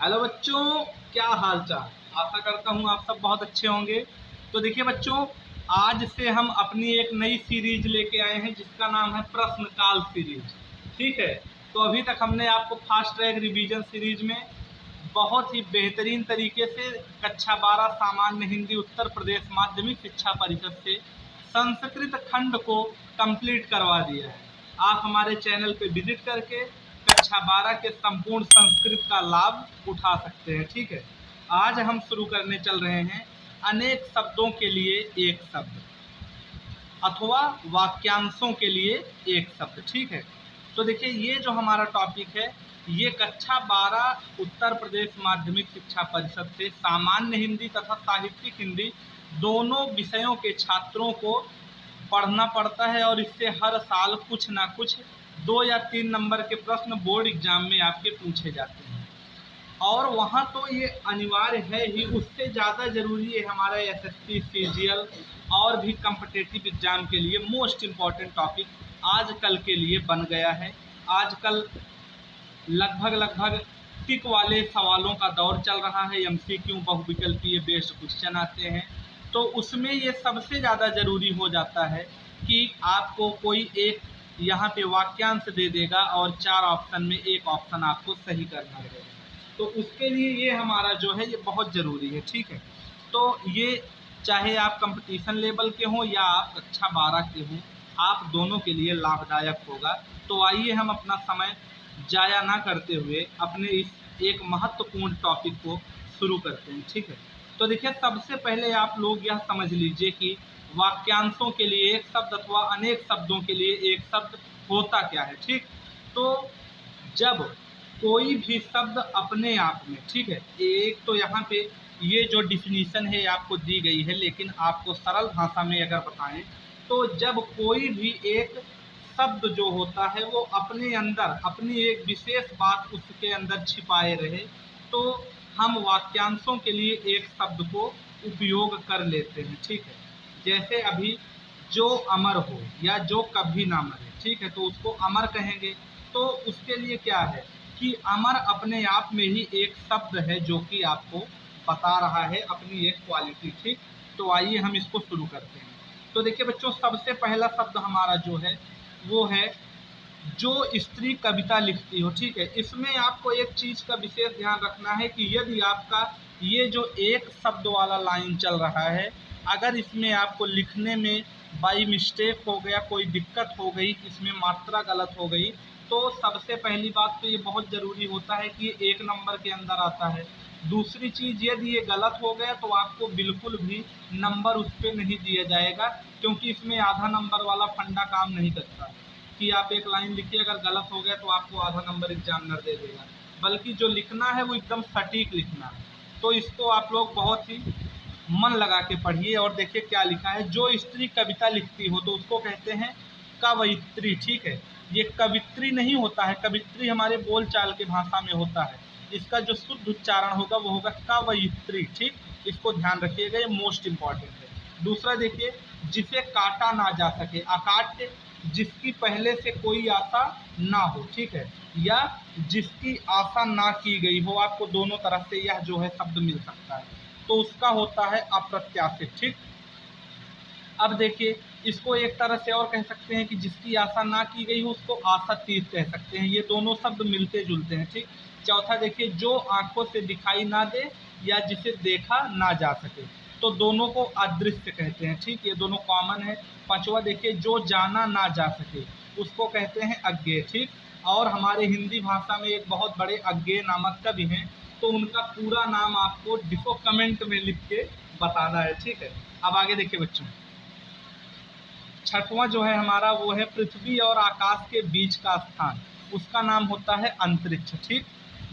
Hello बच्चों, क्या हाल चाल। आशा करता हूँ आप सब बहुत अच्छे होंगे। तो देखिए बच्चों, आज से हम अपनी एक नई सीरीज लेके आए हैं जिसका नाम है प्रश्न काल सीरीज। ठीक है। तो अभी तक हमने आपको फास्ट ट्रैक रिवीजन सीरीज में बहुत ही बेहतरीन तरीके से कक्षा 12 सामान्य हिंदी उत्तर प्रदेश माध्यमिक शिक्षा परिषद से संस्कृत खंड को कंप्लीट करवा दिया है। आप हमारे चैनल पे विजिट करके कक्षा 12 के संपूर्ण संस्कृत का लाभ उठा सकते हैं। ठीक है। आज हम शुरू करने चल रहे हैं अनेक शब्दों के लिए एक शब्द अथवा वाक्यांशों के लिए एक शब्द। ठीक है। तो देखिए, ये जो हमारा टॉपिक है ये कक्षा 12 उत्तर प्रदेश माध्यमिक शिक्षा परिषद से सामान्य हिंदी तथा साहित्यिक हिंदी दोनों विषयों के छात्रों को पढ़ना पड़ता है और इससे हर साल कुछ ना कुछ 2 या 3 नंबर के प्रश्न बोर्ड एग्जाम में आपके पूछे जाते हैं। और वहाँ तो ये अनिवार्य है ही, उससे ज़्यादा ज़रूरी है हमारा एसएससी सीजीएल और भी कम्पिटिटिव एग्जाम के लिए मोस्ट इम्पॉर्टेंट टॉपिक आजकल के लिए बन गया है। आजकल लगभग टिक वाले सवालों का दौर चल रहा है। एमसीक्यू बहुविकल्पीय बेस्ड क्वेश्चन आते हैं, तो उसमें ये सबसे ज़्यादा ज़रूरी हो जाता है कि आपको कोई एक यहाँ पे वाक्यांश दे देगा और 4 ऑप्शन में एक ऑप्शन आपको सही करना रहेगा। तो उसके लिए ये हमारा जो है ये बहुत ज़रूरी है। ठीक है। तो ये चाहे आप कंपटीशन लेवल के हों या आप कक्षा 12 के हों, आप दोनों के लिए लाभदायक होगा। तो आइए हम अपना समय जाया ना करते हुए अपने इस एक महत्वपूर्ण टॉपिक को शुरू करते हैं। ठीक है। तो देखिए, सबसे पहले आप लोग यह समझ लीजिए कि वाक्यांशों के लिए एक शब्द अथवा अनेक शब्दों के लिए एक शब्द होता क्या है। ठीक। तो जब कोई भी शब्द अपने आप में, ठीक है, एक तो यहाँ पे ये जो डिफिनीशन है आपको दी गई है, लेकिन आपको सरल भाषा में अगर बताएं तो जब कोई भी एक शब्द जो होता है वो अपने अंदर अपनी एक विशेष बात उसके अंदर छिपाए रहे, तो हम वाक्यांशों के लिए एक शब्द को उपयोग कर लेते हैं। ठीक है। जैसे अभी जो अमर हो या जो कभी ना मरे, ठीक है, तो उसको अमर कहेंगे। तो उसके लिए क्या है कि अमर अपने आप में ही एक शब्द है जो कि आपको बता रहा है अपनी एक क्वालिटी। ठीक। तो आइए हम इसको शुरू करते हैं। तो देखिए बच्चों, सबसे पहला शब्द हमारा जो है वो है जो स्त्री कविता लिखती हो। ठीक है। इसमें आपको एक चीज़ का विशेष ध्यान रखना है कि यदि आपका ये जो एक शब्द वाला लाइन चल रहा है, अगर इसमें आपको लिखने में बाई मिस्टेक हो गया, कोई दिक्कत हो गई, इसमें मात्रा गलत हो गई, तो सबसे पहली बात तो ये बहुत ज़रूरी होता है कि ये 1 नंबर के अंदर आता है। दूसरी चीज़, यदि ये गलत हो गया तो आपको बिल्कुल भी नंबर उस पर नहीं दिया जाएगा, क्योंकि इसमें आधा नंबर वाला फंडा काम नहीं करता कि आप एक लाइन लिखिए, अगर गलत हो गया तो आपको आधा नंबर एग्जामिनर दे देगा। बल्कि जो लिखना है वो एकदम सटीक लिखना है। तो इसको आप लोग बहुत ही मन लगा के पढ़िए और देखिए क्या लिखा है। जो स्त्री कविता लिखती हो तो उसको कहते हैं कवयित्री। ठीक है। ये कवित्री नहीं होता है, कवित्री हमारे बोलचाल की भाषा में होता है। इसका जो शुद्ध उच्चारण होगा वो होगा कवयित्री। ठीक। इसको ध्यान रखिएगा, ये मोस्ट इम्पॉर्टेंट है। दूसरा देखिए, जिसे काटा ना जा सके, अकाट्य, जिसकी पहले से कोई आशा ना हो। ठीक है। या जिसकी आशा ना की गई हो, आपको दोनों तरफ से यह जो है शब्द मिल सकता है, तो उसका होता है अप्रत्याशित। ठीक। अब देखिए, इसको एक तरह से और कह सकते हैं कि जिसकी आशा ना की गई हो उसको आशातीत कह सकते हैं। ये दोनों शब्द मिलते जुलते हैं। ठीक। चौथा देखिए, जो आंखों से दिखाई ना दे या जिसे देखा ना जा सके, तो दोनों को अदृश्य कहते हैं। ठीक। ये दोनों कॉमन है। पांचवा देखिए, जो जाना ना जा सके उसको कहते हैं अज्ञेय। ठीक। और हमारे हिंदी भाषा में एक बहुत बड़े अज्ञेय नामक कवि हैं, तो उनका पूरा नाम आपको डिफो कमेंट में लिख के बताना है। ठीक है। अब आगे देखिए बच्चों, छठवां जो है हमारा वो है पृथ्वी और आकाश के बीच का स्थान, उसका नाम होता है अंतरिक्ष। ठीक।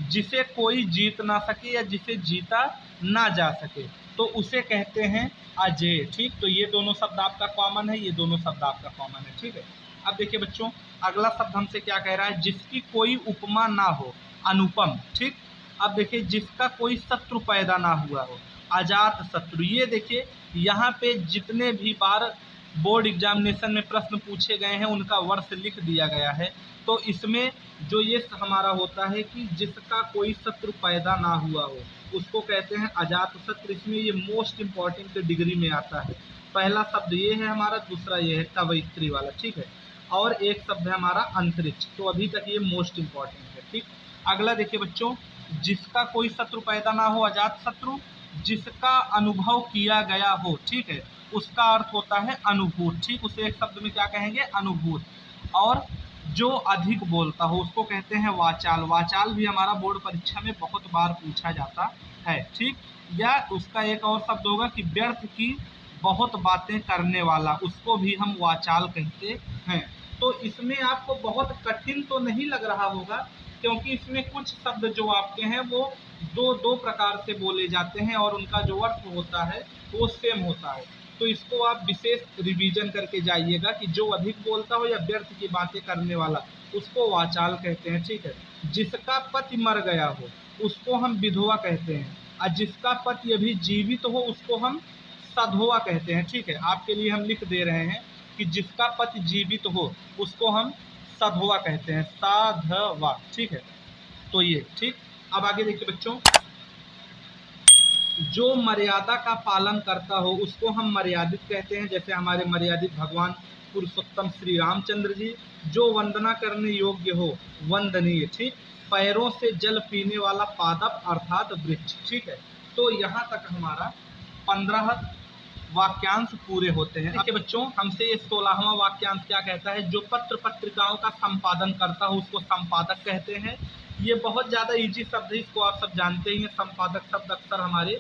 जिसे कोई जीत ना सके या जिसे जीता ना जा सके, तो उसे कहते हैं अजेय। ठीक। तो ये दोनों शब्द आपका कॉमन है, ये दोनों शब्द आपका कॉमन है। ठीक है। अब देखिए बच्चों, अगला शब्द हमसे क्या कह रहा है, जिसकी कोई उपमा ना हो, अनुपम। ठीक। अब देखिए, जिसका कोई शत्रु पैदा ना हुआ हो, अजात शत्रु। ये देखिए, यहाँ पे जितने भी बार बोर्ड एग्जामिनेशन में प्रश्न पूछे गए हैं उनका वर्ष लिख दिया गया है। तो तो इसमें जो ये हमारा होता है कि जिसका कोई शत्रु पैदा ना हुआ हो उसको कहते हैं अजात शत्रु। इसमें ये मोस्ट इम्पॉर्टेंट डिग्री में आता है। पहला शब्द ये है हमारा, दूसरा ये है कवयित्री वाला, ठीक है, और एक शब्द है हमारा अंतरिक्ष। तो अभी तक ये मोस्ट इम्पॉर्टेंट है, ठीक। अगला देखिए बच्चों, जिसका कोई शत्रु पैदा ना हो, अजात शत्रु, जिसका अनुभव किया गया हो, ठीक है, उसका अर्थ होता है अनुभूत, ठीक। उसे एक शब्द में क्या कहेंगे, अनुभूत। और जो अधिक बोलता हो उसको कहते हैं वाचाल। वाचाल भी हमारा बोर्ड परीक्षा में बहुत बार पूछा जाता है, ठीक। या उसका एक और शब्द होगा कि व्यर्थ की बहुत बातें करने वाला, उसको भी हम वाचाल कहते हैं। तो इसमें आपको बहुत कठिन तो नहीं लग रहा होगा, क्योंकि इसमें कुछ शब्द जो आपके हैं वो दो प्रकार से बोले जाते हैं और उनका जो अर्थ होता है वो सेम होता है। तो इसको आप विशेष रिवीजन करके जाइएगा कि जो अधिक बोलता हो या व्यर्थ की बातें करने वाला उसको वाचाल कहते हैं, ठीक है। जिसका पति मर गया हो उसको हम विधवा कहते हैं, और जिसका पति अभी जीवित हो उसको हम सधवा कहते हैं, ठीक है। आपके लिए हम लिख दे रहे हैं कि जिसका पति जीवित हो उसको हम सधवा कहते हैं, साधवा, ठीक है। तो ये ठीक। अब आगे देखिए बच्चों, जो मर्यादा का पालन करता हो उसको हम मर्यादित कहते हैं। जैसे हमारे मर्यादित भगवान पुरुषोत्तम श्री रामचंद्र जी। जो वंदना करने योग्य हो, वंदनीय, ठीक। पैरों से जल पीने वाला, पादप अर्थात वृक्ष, ठीक है। तो यहाँ तक हमारा 15 वाक्यांश पूरे होते हैं। देखिए बच्चों, हमसे ये 16वां वाक्यांश क्या कहता है, जो पत्र पत्रिकाओं का संपादन करता हो उसको संपादक कहते हैं। ये बहुत ज़्यादा इजी शब्द है, इसको आप सब जानते ही हैं। संपादक शब्द अक्सर हमारे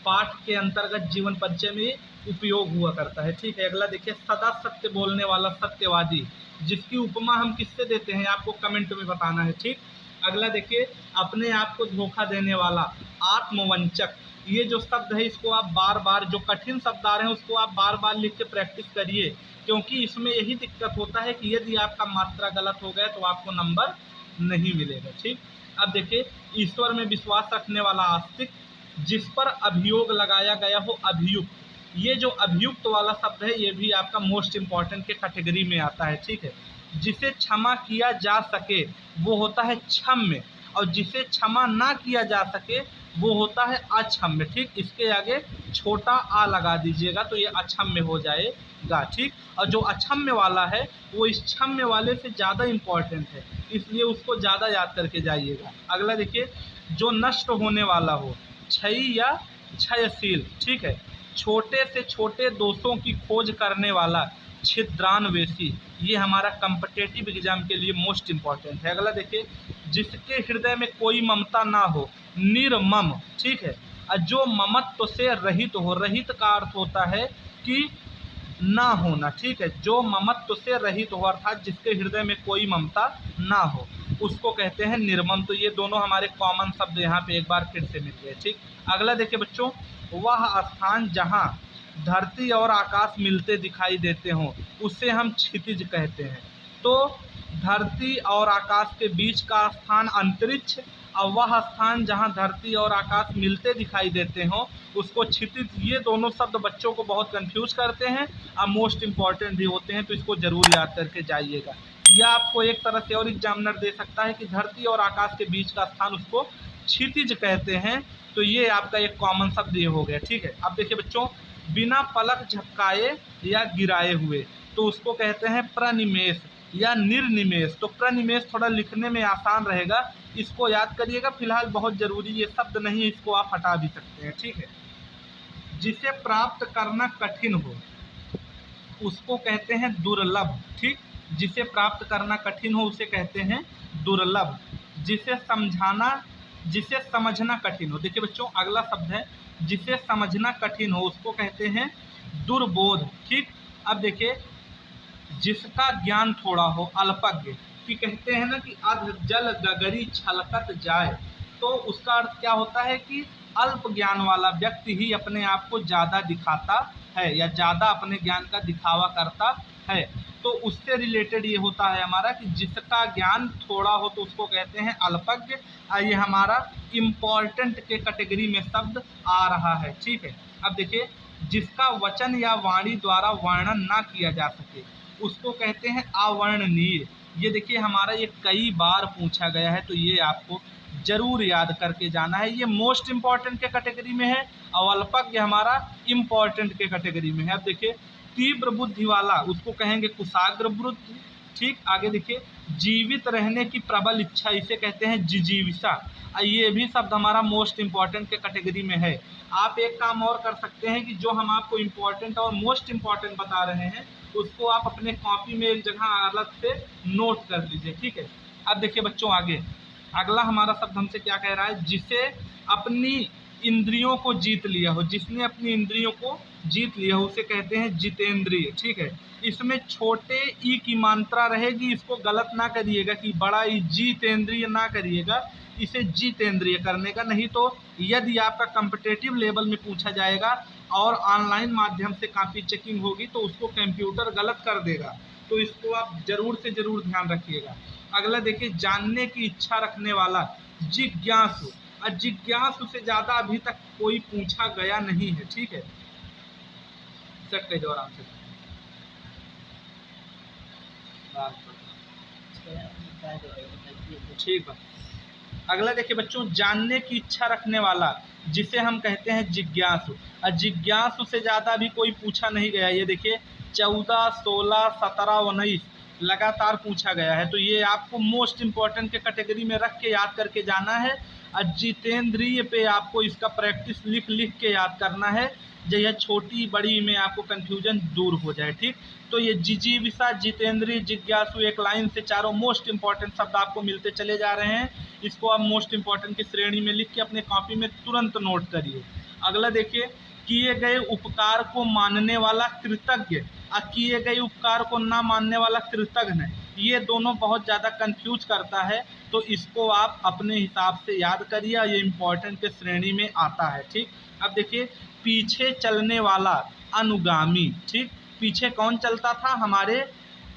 पाठ के अंतर्गत जीवन परिचय में उपयोग हुआ करता है, ठीक है। अगला देखिए, सदा सत्य बोलने वाला, सत्यवादी, जिसकी उपमा हम किससे देते हैं आपको कमेंट में बताना है, ठीक। अगला देखिए, अपने आप को धोखा देने वाला, आत्मवंचक। ये जो शब्द है इसको आप बार बार, जो कठिन शब्द आ रहे हैं उसको आप बार बार लिख के प्रैक्टिस करिए, क्योंकि इसमें यही दिक्कत होता है कि यदि आपका मात्रा गलत हो गया तो आपको नंबर नहीं मिलेगा, ठीक। अब देखिए, ईश्वर में विश्वास रखने वाला, आस्तिक, जिस पर अभियोग लगाया गया हो, अभियुक्त। ये जो अभियुक्त वाला शब्द है ये भी आपका मोस्ट इम्पॉर्टेंट के कैटेगरी में आता है, ठीक है। जिसे क्षमा किया जा सके वो होता है क्षम्य, और जिसे क्षमा ना किया जा सके वो होता है अक्षम्य, ठीक। इसके आगे छोटा आ लगा दीजिएगा तो ये अक्षम्य हो जाएगा, ठीक। और जो अक्षम्य वाला है वो इस क्षम्य वाले से ज़्यादा इम्पॉर्टेंट है, इसलिए उसको ज़्यादा याद करके जाइएगा। अगला देखिए, जो नष्ट होने वाला हो, क्षयी या क्षयशील, ठीक है। छोटे से छोटे दोषों की खोज करने वाला, छिद्रान्वेषी। ये हमारा कॉम्पिटिटिव एग्जाम के लिए मोस्ट इम्पॉर्टेंट है। अगला देखिए, जिसके हृदय में कोई ममता ना हो, निर्मम, ठीक है। और जो ममत्व से रहित हो, रहित का अर्थ होता है कि ना होना, ठीक है। जो ममत्व से रहित हो अर्थात जिसके हृदय में कोई ममता ना हो उसको कहते हैं निर्मम। तो ये दोनों हमारे कॉमन शब्द यहाँ पे एक बार फिर से मिल गए, ठीक। अगला देखिए बच्चों, वह स्थान जहाँ धरती और आकाश मिलते दिखाई देते हों उसे हम क्षितिज कहते हैं। तो धरती और आकाश के बीच का स्थान अंतरिक्ष, और वह स्थान जहाँ धरती और आकाश मिलते दिखाई देते हों उसको क्षितिज। ये दोनों शब्द बच्चों को बहुत कंफ्यूज करते हैं और मोस्ट इम्पॉर्टेंट भी होते हैं, तो इसको जरूर याद करके जाइएगा। यह आपको एक तरह से और एग्जामिनर दे सकता है कि धरती और आकाश के बीच का स्थान उसको क्षितिज कहते हैं। तो ये आपका एक कॉमन शब्द ये हो गया, ठीक है। अब देखिए बच्चों, बिना पलक झपकाए या गिराए हुए तो उसको कहते हैं प्रनिमेष या निर्निमेष। तो प्रनिमेष थोड़ा लिखने में आसान रहेगा, इसको याद करिएगा। फिलहाल बहुत जरूरी ये शब्द नहीं है, इसको आप हटा भी सकते हैं, ठीक है। जिसे प्राप्त करना कठिन हो उसको कहते हैं दुर्लभ, ठीक। जिसे प्राप्त करना कठिन हो उसे कहते हैं दुर्लभ। जिसे समझना कठिन हो, देखिए बच्चों अगला शब्द है जिसे समझना कठिन हो उसको कहते हैं दुर्बोध, ठीक। अब देखिए, जिसका ज्ञान थोड़ा हो, अल्पज्ञ, कि कहते हैं ना कि अध जल गगरी छलकत जाए। तो उसका अर्थ क्या होता है कि अल्प ज्ञान वाला व्यक्ति ही अपने आप को ज़्यादा दिखाता है या ज़्यादा अपने ज्ञान का दिखावा करता है। तो उससे रिलेटेड ये होता है हमारा कि जिसका ज्ञान थोड़ा हो तो उसको कहते हैं अल्पज्ञ। ये हमारा इम्पॉर्टेंट के कैटेगरी में शब्द आ रहा है, ठीक है। अब देखिए, जिसका वचन या वाणी द्वारा वर्णन ना किया जा सके उसको कहते हैं अवर्णनीय। ये देखिए हमारा ये कई बार पूछा गया है, तो ये आपको जरूर याद करके जाना है। ये मोस्ट इम्पॉर्टेंट के कैटेगरी में है और अल्पज्ञ हमारा इम्पॉर्टेंट के कैटेगरी में है। अब देखिए तीव्र बुद्धि वाला उसको कहेंगे कुशाग्र बुद्धि। ठीक, आगे देखिए जीवित रहने की प्रबल इच्छा, इसे कहते हैं जिजीविषा। ये भी शब्द हमारा मोस्ट इम्पॉर्टेंट के कैटेगरी में है। आप एक काम और कर सकते हैं कि जो हम आपको इम्पॉर्टेंट और मोस्ट इम्पॉर्टेंट बता रहे हैं उसको आप अपने कॉपी में एक जगह अलग से नोट कर लीजिए। ठीक है, अब देखिए बच्चों आगे अगला हमारा शब्द हमसे क्या कह रहा है, जिसे अपनी इंद्रियों को जीत लिया हो। जिसने अपनी इंद्रियों को जीत लिया हो उसे कहते हैं जितेंद्रिय। ठीक है, इसमें छोटे ई की मात्रा रहेगी, इसको गलत ना करिएगा कि बड़ा ई जितेंद्रिय ना करिएगा, इसे जितेंद्रिय करने का। नहीं तो यदि आपका कॉम्पिटिटिव लेवल में पूछा जाएगा और ऑनलाइन माध्यम से काफ़ी चेकिंग होगी तो उसको कंप्यूटर गलत कर देगा, तो इसको आप जरूर से जरूर ध्यान रखिएगा। अगला देखिए जानने की इच्छा रखने वाला जिज्ञासु। और जिज्ञासु से ज़्यादा अभी तक कोई पूछा गया नहीं है। ठीक है, सेट कर दो आराम से। ठीक है, अगला देखिए बच्चों जानने की इच्छा रखने वाला जिसे हम कहते हैं जिज्ञासु। और जिज्ञासु से ज़्यादा भी कोई पूछा नहीं गया। ये देखिए 14, 16, 17, 19 लगातार पूछा गया है, तो ये आपको मोस्ट इम्पॉर्टेंट के कैटेगरी में रख के याद करके जाना है। और जितेंद्रिय पे आपको इसका प्रैक्टिस लिख लिख के याद करना है, जो यह छोटी बड़ी में आपको कन्फ्यूजन दूर हो जाए। ठीक, तो ये जिजीविषा, जितेंद्रिय, जिज्ञासु एक लाइन से चारों मोस्ट इम्पॉर्टेंट शब्द आपको मिलते चले जा रहे हैं। इसको आप मोस्ट इम्पॉर्टेंट की श्रेणी में लिख के अपने कॉपी में तुरंत नोट करिए। अगला देखिए किए गए उपकार को मानने वाला कृतज्ञ और किए गए उपकार को ना मानने वाला कृतज्ञ, ये दोनों बहुत ज़्यादा कंफ्यूज करता है, तो इसको आप अपने हिसाब से याद करिए, ये इम्पॉर्टेंट के श्रेणी में आता है। ठीक, अब देखिए पीछे चलने वाला अनुगामी। ठीक, पीछे कौन चलता था, हमारे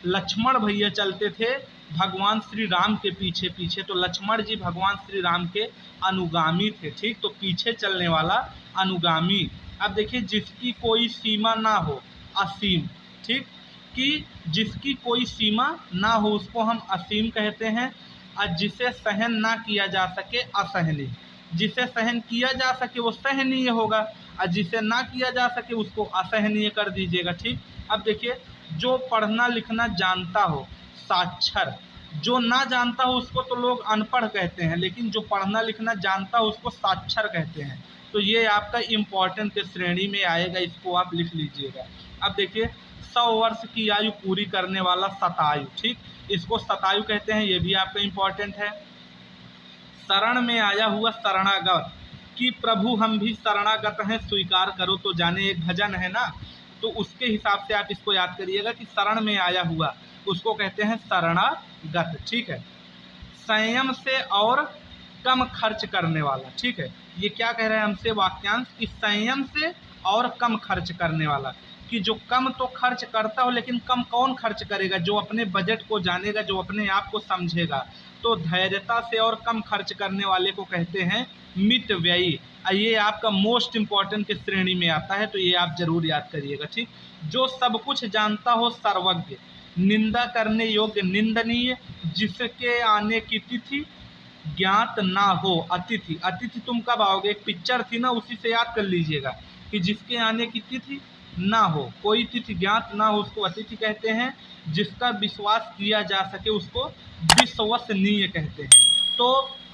लक्ष्मण भैया चलते थे भगवान श्री राम के पीछे पीछे, तो लक्ष्मण जी भगवान श्री राम के अनुगामी थे। ठीक, तो पीछे चलने वाला अनुगामी। अब देखिए जिसकी कोई सीमा ना हो असीम। ठीक, कि जिसकी कोई सीमा ना हो उसको हम असीम कहते हैं। और जिसे सहन ना किया जा सके असहनीय। जिसे सहन किया जा सके वो सहनीय होगा और जिसे ना किया जा सके उसको असहनीय कर दीजिएगा। ठीक, अब देखिए जो पढ़ना लिखना जानता हो साक्षर, जो ना जानता हो उसको तो लोग अनपढ़ कहते हैं, लेकिन जो पढ़ना लिखना जानता हो उसको साक्षर कहते हैं। तो ये आपका इम्पोर्टेंट के श्रेणी में आएगा, इसको आप लिख लीजिएगा। अब देखिए 100 वर्ष की आयु पूरी करने वाला शतायु। ठीक, इसको शतायु कहते हैं, ये भी आपका इम्पोर्टेंट है। शरण में आया हुआ शरणागत कि प्रभु हम भी शरणागत हैं स्वीकार करो तो जाने, एक भजन है ना, तो उसके हिसाब से आप इसको याद करिएगा कि शरण में आया हुआ उसको कहते हैं शरणागत। ठीक है, संयम से और कम खर्च करने वाला। ठीक है, ये क्या कह रहे हैं हमसे वाक्यांश कि संयम से और कम खर्च करने वाला, कि जो कम तो खर्च करता हो लेकिन कम कौन खर्च करेगा, जो अपने बजट को जानेगा, जो अपने आप को समझेगा। तो धैर्यता से और कम खर्च करने वाले को कहते हैं मितव्ययी। ये आपका मोस्ट इम्पॉर्टेंट की श्रेणी में आता है, तो ये आप जरूर याद करिएगा। ठीक, जो सब कुछ जानता हो सर्वज्ञ, निंदा करने योग्य निंदनीय, जिसके आने की तिथि ज्ञात ना हो अतिथि। अतिथि तुम कब आओगे, एक पिक्चर थी ना, उसी से याद कर लीजिएगा कि जिसके आने की तिथि ना हो, कोई तिथि ज्ञात ना हो उसको अतिथि कहते हैं। जिसका विश्वास किया जा सके उसको विश्वसनीय कहते हैं। तो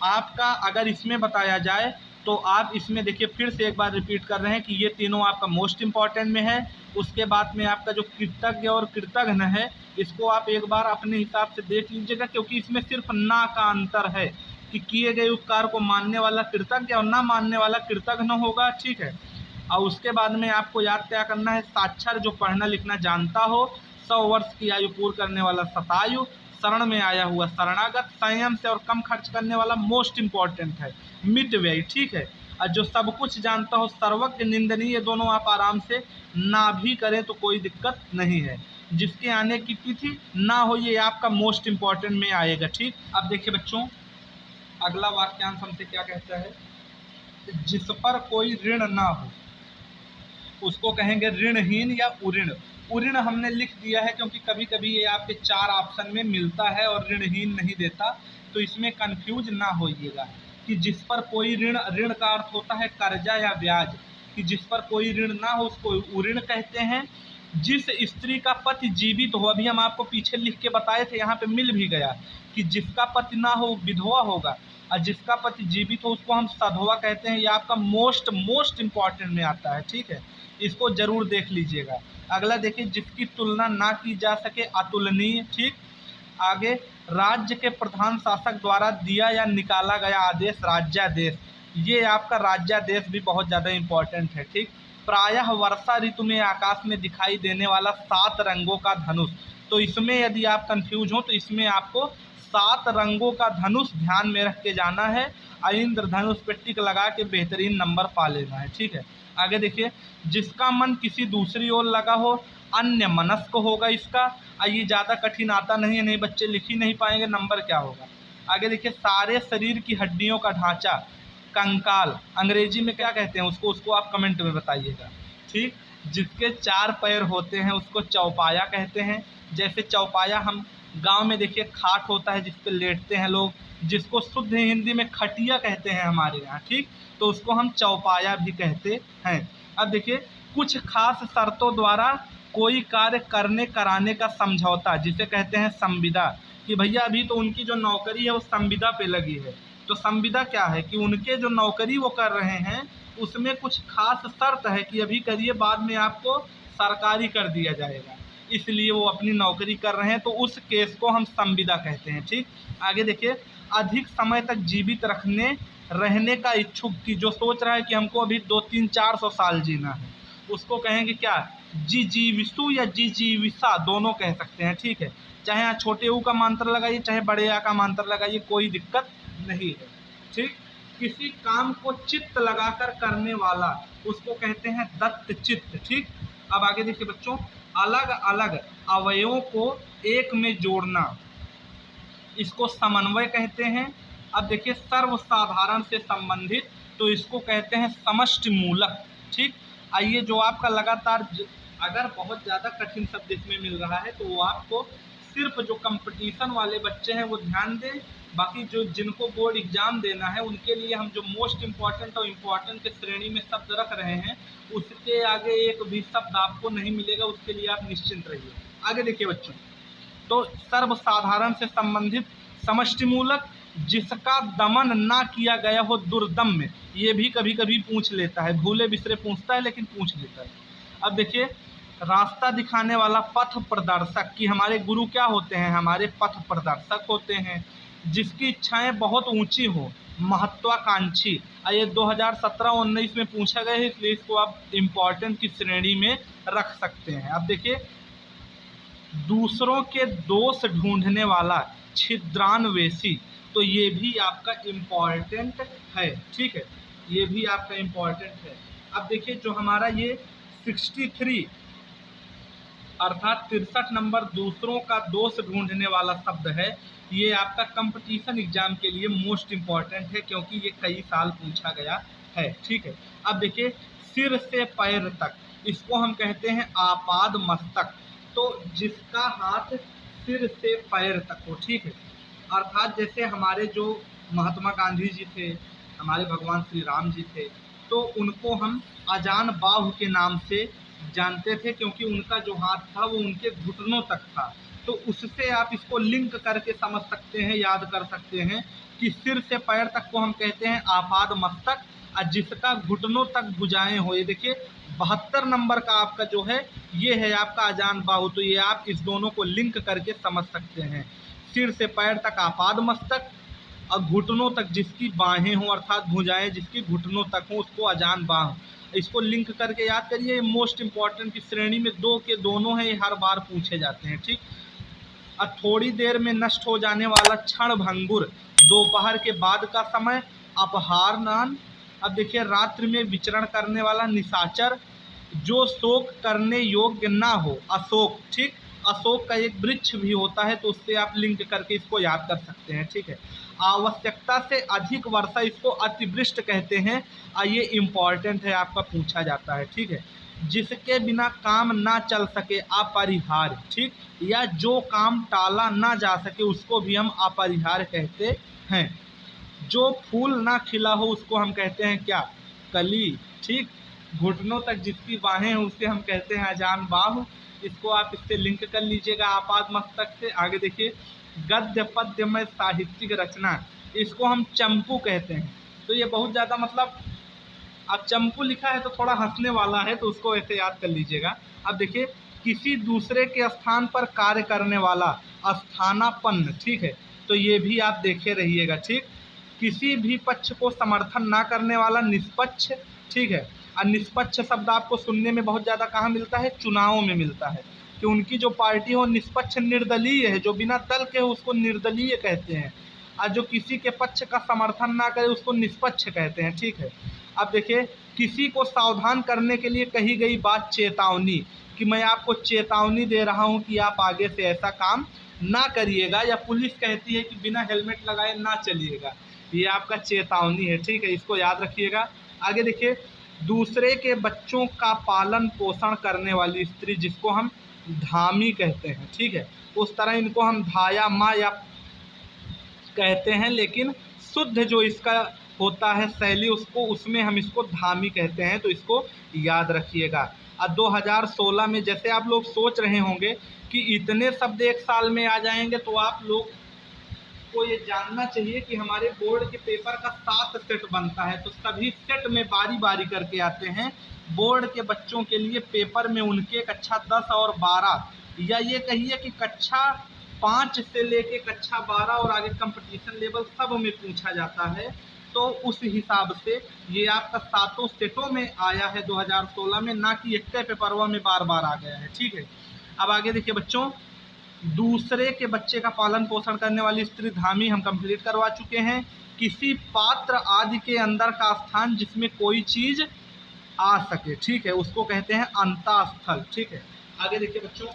आपका अगर इसमें बताया जाए तो आप इसमें देखिए फिर से एक बार रिपीट कर रहे हैं कि ये तीनों आपका मोस्ट इम्पॉर्टेंट में है। उसके बाद में आपका जो कृतज्ञ और कृतघ्न है इसको आप एक बार अपने हिसाब से देख लीजिएगा, क्योंकि इसमें सिर्फ ना का अंतर है कि किए गए उपकार को मानने वाला कृतज्ञ और ना मानने वाला कृतघ्न होगा। ठीक है, और उसके बाद में आपको याद क्या करना है, साक्षर जो पढ़ना लिखना जानता हो, 100 वर्ष की आयु पूर्ण करने वाला शतायु, शरण में आया हुआ शरणागत, संयम से और कम खर्च करने वाला मोस्ट इम्पॉर्टेंट है मितव्ययी। ठीक है, और जो सब कुछ जानता हो सर्वज्ञ निंदनीय, ये दोनों आप आराम से ना भी करें तो कोई दिक्कत नहीं है। जिसके आने की तिथि ना हो ये आपका मोस्ट इम्पॉर्टेंट में आएगा। ठीक, अब देखिए बच्चों अगला वाक्यांश हमसे क्या कहता है, जिस पर कोई ऋण ना हो उसको कहेंगे ऋणहीन या उऋण। उऋण हमने लिख दिया है क्योंकि कभी कभी ये आपके 4 ऑप्शन में मिलता है और ऋणहीन नहीं देता, तो इसमें कंफ्यूज ना होइएगा कि जिस पर कोई ऋण, ऋण का अर्थ होता है कर्जा या ब्याज, कि जिस पर कोई ऋण ना हो उसको उऋण कहते हैं। जिस स्त्री का पति जीवित हो, अभी हम आपको पीछे लिख के बताए थे, यहाँ पे मिल भी गया कि जिसका पति ना हो विधवा होगा, और जिसका पति जीवित हो उसको हम सधवा कहते हैं। ये आपका मोस्ट इम्पॉर्टेंट में आता है, ठीक है, इसको जरूर देख लीजिएगा। अगला देखिए, जिसकी तुलना ना की जा सके अतुलनीय, ठीक। आगे, राज्य के प्रधान शासक द्वारा दिया या निकाला गया आदेश राज्यादेश, ये आपका राज्यादेश भी बहुत ज़्यादा इम्पोर्टेंट है, ठीक। प्रायः वर्षा ऋतु में आकाश में दिखाई देने वाला 7 रंगों का धनुष, तो इसमें यदि आप कंफ्यूज हो तो इसमें आपको 7 रंगों का धनुष ध्यान में रख के जाना है, और इंद्रधनुष पे टिक लगा के बेहतरीन नंबर पा लेना है, ठीक है। आगे देखिए, जिसका मन किसी दूसरी ओर लगा हो अन्य मनस्क होगा इसका। ये ज़्यादा कठिन आता नहीं है, नहीं बच्चे लिख ही नहीं पाएंगे, नंबर क्या होगा। आगे देखिए, सारे शरीर की हड्डियों का ढांचा कंकाल, अंग्रेजी में क्या कहते हैं उसको आप कमेंट में बताइएगा, ठीक। जिसके 4 पैर होते हैं उसको चौपाया कहते हैं। जैसे चौपाया हम गांव में देखिए खाट होता है जिस पे लेटते हैं लोग, जिसको शुद्ध हिंदी में खटिया कहते हैं हमारे यहाँ, ठीक, तो उसको हम चौपाया भी कहते हैं। अब देखिए, कुछ खास शर्तों द्वारा कोई कार्य करने कराने का समझौता, जिसे कहते हैं संविदा, कि भैया अभी तो उनकी जो नौकरी है वो संविदा पे लगी है, तो संविदा क्या है कि उनके जो नौकरी वो कर रहे हैं उसमें कुछ खास शर्त है कि अभी करिए बाद में आपको सरकारी कर दिया जाएगा, इसलिए वो अपनी नौकरी कर रहे हैं, तो उस केस को हम संविदा कहते हैं, ठीक। आगे देखिए, अधिक समय तक जीवित रहने का इच्छुक, की जो सोच रहा है कि हमको अभी 200-300-400 साल जीना है, उसको कहेंगे क्या, जिजीविषु या जिजीविषा दोनों कह सकते हैं, ठीक है। चाहे यहाँ छोटे ऊ का मांत्र लगाइए चाहे बड़े आ का मांत्र लगाइए, कोई दिक्कत नहीं है, ठीक। किसी काम को चित्त लगाकर करने वाला उसको कहते हैं दत्त चित्त, ठीक। अब आगे देखिए बच्चों, अलग अलग अवयवों को एक में जोड़ना, इसको समन्वय कहते हैं। अब देखिए, सर्वसाधारण से संबंधित, तो इसको कहते हैं समष्टि मूलक, ठीक। आइए, जो आपका लगातार अगर बहुत ज़्यादा कठिन शब्द इसमें मिल रहा है तो वो आपको सिर्फ जो कंपटीशन वाले बच्चे हैं वो ध्यान दें, बाकी जो जिनको बोर्ड एग्जाम देना है उनके लिए हम जो मोस्ट इम्पॉर्टेंट और इम्पॉर्टेंट के श्रेणी में शब्द रख रहे हैं उसके आगे एक भी शब्द आपको नहीं मिलेगा, उसके लिए आप निश्चिंत रहिए। आगे देखिए बच्चों, तो सर्वसाधारण से संबंधित समष्टिमूलक, जिसका दमन ना किया गया हो दुर्दम में, ये भी कभी कभी पूछ लेता है, भूले बिसरे पूछता है लेकिन पूछ लेता है। अब देखिए, रास्ता दिखाने वाला पथ प्रदर्शक, कि हमारे गुरु क्या होते हैं, हमारे पथ प्रदर्शक होते हैं। जिसकी इच्छाएं बहुत ऊंची हो, महत्वाकांक्षी, ये 2017-19 में पूछा गया है, इसलिए इसको आप इम्पोर्टेंट की श्रेणी में रख सकते हैं। अब देखिए, दूसरों के दोष ढूंढने वाला छिद्रान्वेषी, तो ये भी आपका इम्पॉर्टेंट है, ठीक है, ये भी आपका इम्पॉर्टेंट है। अब देखिए, जो हमारा ये 63 अर्थात 63 नंबर दूसरों का दोष ढूंढने वाला शब्द है, ये आपका कंपटीशन एग्जाम के लिए मोस्ट इम्पॉर्टेंट है क्योंकि ये कई साल पूछा गया है, ठीक है। अब देखिए, सिर से पैर तक, इसको हम कहते हैं आपाद मस्तक, तो जिसका हाथ सिर से पैर तक हो, ठीक है। अर्थात जैसे हमारे जो महात्मा गांधी जी थे, हमारे भगवान श्री राम जी थे, तो उनको हम अजान बाहु के नाम से जानते थे क्योंकि उनका जो हाथ था वो उनके घुटनों तक था, तो उससे आप इसको लिंक करके समझ सकते हैं, याद कर सकते हैं कि सिर से पैर तक को हम कहते हैं आपाद मस्तक, और जिसका घुटनों तक भुजाएं हो, ये देखिए 72 नंबर का आपका जो है ये है आपका अजान बाहु, तो ये आप इस दोनों को लिंक करके समझ सकते हैं। सिर से पैर तक आपाद मस्तक और घुटनों तक जिसकी बाहें हों अर्थात भुजाएं जिसकी घुटनों तक हों उसको अजान बाहु, इसको लिंक करके याद करिए। मोस्ट इम्पॉर्टेंट की श्रेणी में 2 के दोनों हैं, ये हर बार पूछे जाते हैं, ठीक। और थोड़ी देर में नष्ट हो जाने वाला क्षण भंगुर, दोपहर के बाद का समय, अपहारनान। अब देखिए, रात्रि में विचरण करने वाला निशाचर, जो शोक करने योग्य ना हो, अशोक, ठीक। अशोक का एक वृक्ष भी होता है, तो उससे आप लिंक करके इसको याद कर सकते हैं, ठीक है। आवश्यकता से अधिक वर्षा, इसको अतिवृष्टि कहते हैं, और ये इम्पॉर्टेंट है, आपका पूछा जाता है, ठीक है। जिसके बिना काम ना चल सके अपरिहार्य, ठीक, या जो काम टाला ना जा सके उसको भी हम अपरिहार्य कहते हैं। जो फूल ना खिला हो उसको हम कहते हैं क्या, कली, ठीक। घुटनों तक जिसकी बाहें हैं उसे हम कहते हैं अजान बाहु। इसको आप इससे लिंक कर लीजिएगा आपाद मस्तक से। आगे देखिए, गद्य पद्य में साहित्यिक रचना, इसको हम चंपू कहते हैं। तो ये बहुत ज़्यादा मतलब, अब चंपू लिखा है तो थोड़ा हंसने वाला है, तो उसको ऐसे याद कर लीजिएगा। अब देखिए, किसी दूसरे के स्थान पर कार्य करने वाला स्थानापन्न, ठीक है, तो ये भी आप देखे रहिएगा, ठीक। किसी भी पक्ष को समर्थन ना करने वाला निष्पक्ष, ठीक है। और निष्पक्ष शब्द आपको सुनने में बहुत ज़्यादा कहाँ मिलता है, चुनावों में मिलता है, कि उनकी जो पार्टी हो निष्पक्ष निर्दलीय है, जो बिना दल के हो उसको निर्दलीय कहते हैं, और जो किसी के पक्ष का समर्थन ना करे उसको निष्पक्ष कहते हैं, ठीक है। अब देखिए, किसी को सावधान करने के लिए कही गई बात चेतावनी, कि मैं आपको चेतावनी दे रहा हूं कि आप आगे से ऐसा काम ना करिएगा, या पुलिस कहती है कि बिना हेलमेट लगाए ना चलिएगा, ये आपका चेतावनी है, ठीक है, इसको याद रखिएगा। आगे देखिए, दूसरे के बच्चों का पालन पोषण करने वाली स्त्री, जिसको हम धामी कहते हैं, ठीक है। उस तरह इनको हम धाया माँ या कहते हैं, लेकिन शुद्ध जो इसका होता है शैली, उसको उसमें हम इसको धामी कहते हैं, तो इसको याद रखिएगा। अब 2016 में जैसे आप लोग सोच रहे होंगे कि इतने शब्द एक साल में आ जाएंगे, तो आप लोग को ये जानना चाहिए कि हमारे बोर्ड के पेपर का 7 सेट बनता है, तो सभी सेट में बारी बारी करके आते हैं। बोर्ड के बच्चों के लिए पेपर में उनके कक्षा 10 और 12, या ये कहिए कि कक्षा 5 से लेके कक्षा 12 और आगे कंपटीशन लेवल सब में पूछा जाता है। तो उस हिसाब से ये आपका 7 सेटों में आया है 2016 में, ना कि एक पेपरवा में बार बार आ गया है, ठीक है। अब आगे देखिए बच्चों, दूसरे के बच्चे का पालन पोषण करने वाली स्त्री धामी हम कंप्लीट करवा चुके हैं। किसी पात्र आदि के अंदर का स्थान जिसमें कोई चीज आ सके, ठीक है, उसको कहते हैं अंतःस्थल, ठीक है। आगे देखिए बच्चों,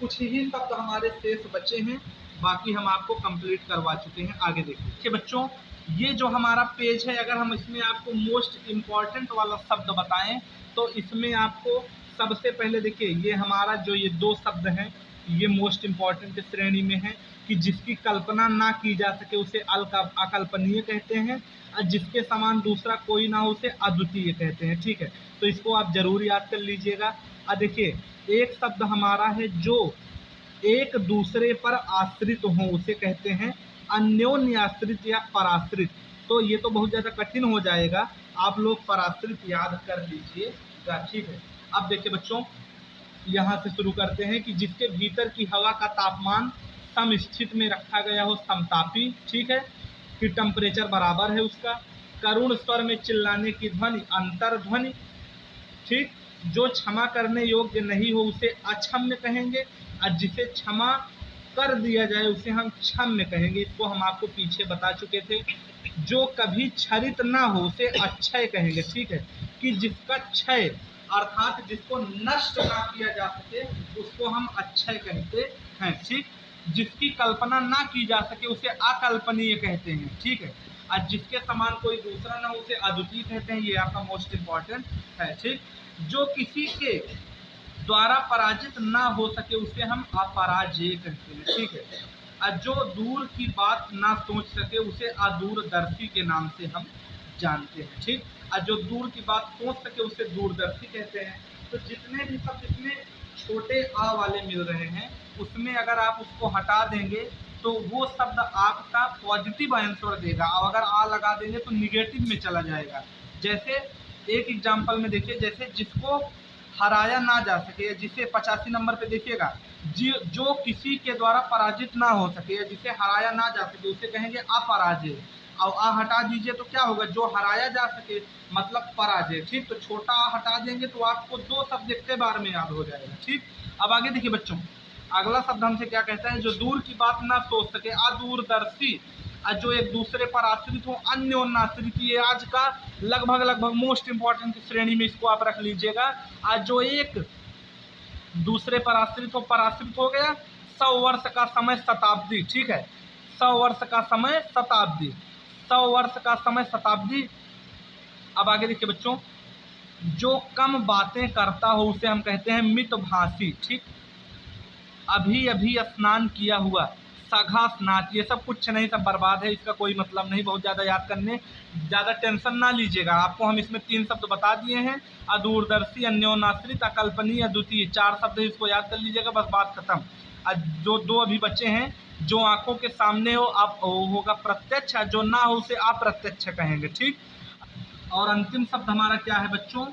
कुछ ही शब्द हमारे शेष बचे हैं, बाकी हम आपको कंप्लीट करवा चुके हैं। आगे देखिए बच्चों, ये जो हमारा पेज है, अगर हम इसमें आपको मोस्ट इम्पॉर्टेंट वाला शब्द बताएं, तो इसमें आपको सबसे पहले देखिए, ये हमारा जो ये 2 शब्द हैं, ये मोस्ट इम्पॉर्टेंट श्रेणी में है, कि जिसकी कल्पना ना की जा सके उसे अकल्पनीय कहते हैं, और जिसके समान दूसरा कोई ना हो उसे अद्वितीय कहते हैं, ठीक है। तो इसको आप जरूर याद कर लीजिएगा। और देखिए, एक शब्द हमारा है जो एक दूसरे पर आश्रित हो, उसे कहते हैं अन्योन्य आश्रित या पराश्रित। तो ये तो बहुत ज़्यादा कठिन हो जाएगा, आप लोग पराश्रित याद कर लीजिएगा, ठीक है। अब देखिए बच्चों, यहाँ से शुरू करते हैं कि जिसके भीतर की हवा का तापमान समस्थित में रखा गया हो, समतापी, ठीक है, कि टेम्परेचर बराबर है उसका। करुण स्वर में चिल्लाने की ध्वनि अंतर्ध्वनि, ठीक। जो क्षमा करने योग्य नहीं हो उसे अक्षम्य कहेंगे, और जिसे क्षमा कर दिया जाए उसे हम क्षम्य कहेंगे, इसको हम आपको पीछे बता चुके थे। जो कभी क्षरित ना हो उसे अक्षय कहेंगे, ठीक है, कि जिसका क्षय अर्थात जिसको नष्ट ना किया जा सके उसको हम अक्षय कहते हैं, ठीक। जिसकी कल्पना ना की जा सके उसे अकल्पनीय कहते हैं, ठीक है, और जिसके समान कोई दूसरा ना उसे अद्वितीय कहते हैं, ये आपका मोस्ट इम्पॉर्टेंट है, ठीक। जो किसी के द्वारा पराजित ना हो सके उसे हम अपराजय कहते हैं, ठीक है, और जो दूर की बात ना सोच सके उसे अदूरदर्शी के नाम से हम जानते हैं, ठीक। और जो दूर की बात सोच सके उसे दूरदर्शी कहते हैं। तो जितने भी शब्द इसमें छोटे आ वाले मिल रहे हैं, उसमें अगर आप उसको हटा देंगे तो वो शब्द आपका पॉजिटिव आंसर देगा, और अगर आ लगा देंगे तो निगेटिव में चला जाएगा। जैसे एक एग्जाम्पल में देखिए, जैसे जिसको हराया ना जा सके, जिसे 85 नंबर पे देखिएगा, जो किसी के द्वारा पराजित ना हो सके या जिसे हराया ना जा सके उसे कहेंगे अपराजय। और आ हटा दीजिए तो क्या होगा, जो हराया जा सके मतलब पराजय, ठीक। तो छोटा आ हटा देंगे तो आपको 2 शब्द एक बार में याद हो जाएगा, ठीक। अब आगे देखिए बच्चों, अगला शब्द हमसे क्या कहता है, जो दूर की बात ना सोच सके अदूरदर्शी, और जो एक दूसरे पर आश्रित हो अन्योन्य आश्रित, ये आज का लगभग मोस्ट इम्पॉर्टेंट श्रेणी में इसको आप रख लीजिएगा। आज जो एक दूसरे पर आश्रित हो, पराश्रित हो गया। 100 वर्ष का समय शताब्दी, ठीक है, 100 वर्ष का समय शताब्दी, 100 वर्ष का समय शताब्दी। अब आगे देखिए बच्चों, जो कम बातें करता हो उसे हम कहते हैं मितभाषी। ठीक, अभी अभी स्नान किया हुआ, सघा स्नात, ये सब कुछ नहीं, सब बर्बाद है, इसका कोई मतलब नहीं। बहुत ज़्यादा याद करने, ज़्यादा टेंशन ना लीजिएगा। आपको हम इसमें 3 शब्द बता दिए हैं, अदूरदर्शी, अन्योनाश्रित, अकल्पनीय, अद्वितीय, 4 शब्द है, इसको याद कर लीजिएगा, बस बात खत्म। जो 2 अभी बचे हैं, जो आंखों के सामने हो आप होगा प्रत्यक्ष, जो ना हो उसे अप्रत्यक्ष कहेंगे। ठीक, और अंतिम शब्द हमारा क्या है बच्चों,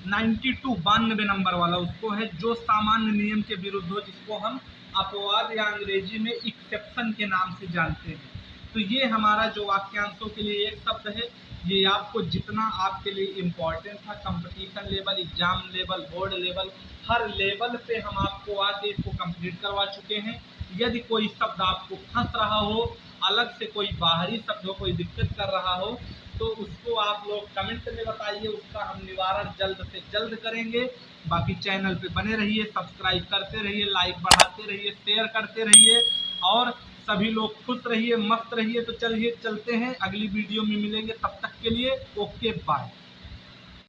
92 92 नंबर वाला, उसको है जो सामान्य नियम के विरुद्ध हो, जिसको हम अपवाद या अंग्रेजी में एक्सेप्शन के नाम से जानते हैं। तो ये हमारा जो वाक्यांशों के लिए एक शब्द है, ये आपको जितना आपके लिए इम्पोर्टेंट था, competition level, exam level, board level, हर लेवल पे हम आपको आके इसको कंप्लीट करवा चुके हैं। यदि कोई शब्द आपको फंस रहा हो, अलग से कोई बाहरी शब्द हो, कोई दिक्कत कर रहा हो, तो उसको आप लोग कमेंट में बताइए, उसका हम निवारण जल्द से जल्द करेंगे। बाकी चैनल पे बने रहिए, सब्सक्राइब करते रहिए, लाइक बढ़ाते रहिए, शेयर करते रहिए, और सभी लोग खुश रहिए, मस्त रहिए। तो चलिए चलते हैं, अगली वीडियो में मिलेंगे, तब तक के लिए ओके बाय।